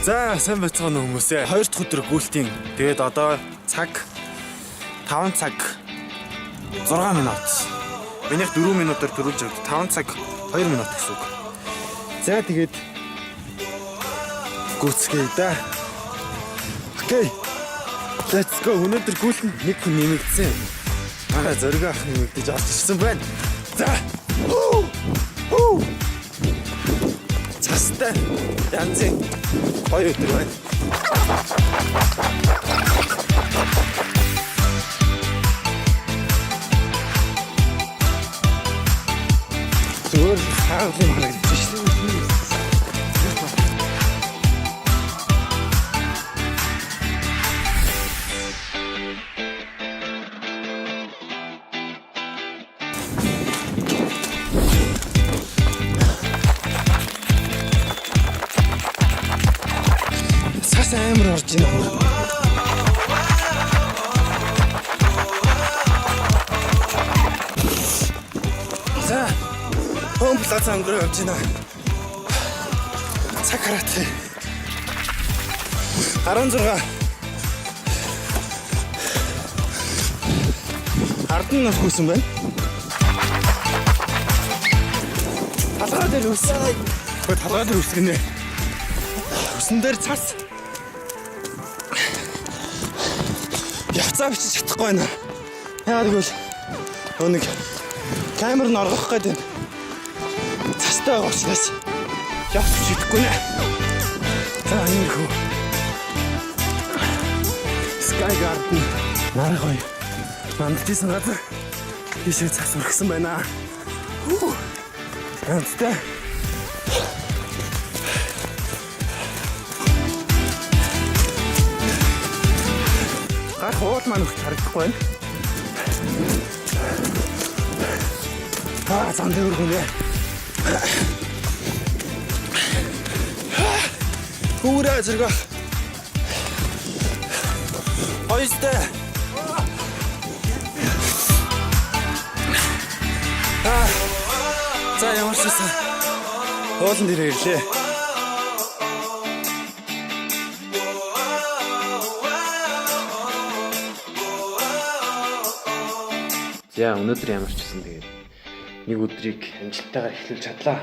За сайн байцгаана уу хүмүүсээ. 2 дахь өдөр гүйлтийн. Тэгээд одоо цаг 5 цаг 6 минут. Минийх 4 минутаар дөрүүлж авд 5 цаг 2 минут гэсэн үг. За тэгээд гүцгээе да. Окей. Let's go. Өнөөдөр гүйлтэнд нэг хүн нэмэгдсэн. Манай зориг ах нэмэгдэж орж ирсэн байна. За. Цастай янзын гоё өдөр байна. Зүгээр хаалт юм харагдаж шүү дээ. Амар орж байна. За, плац ангар явж байна. Цаг хараатай. 16. Ардан нас хүсэн байна. Талгаа дээр үсээ. Талгаа дээр үсгэнэ. Үсэн дээр цас. Яцаа бичиж чадахгүй байна. Яагаад гэвэл нэг камер нь оргох гэдэг цастай байгаа учраас явж чадахгүй нэ. За энэ хөө. Sky Garden нарай гоё. Мандчихсан газар тийшээ цас өргсөн байна. Ганцтай. Хоол маань их харагдахгүй байна. Зан дээр хүргэнэ. Хүрээ зэрэг. Ойстэй. За ямар ч байсан. Хоолн дээр ирлээ. За өнөөдөр ямар ч гэсэн тэгээд нэг өдрийг амжилттайгаар эхлүүлж чадлаа.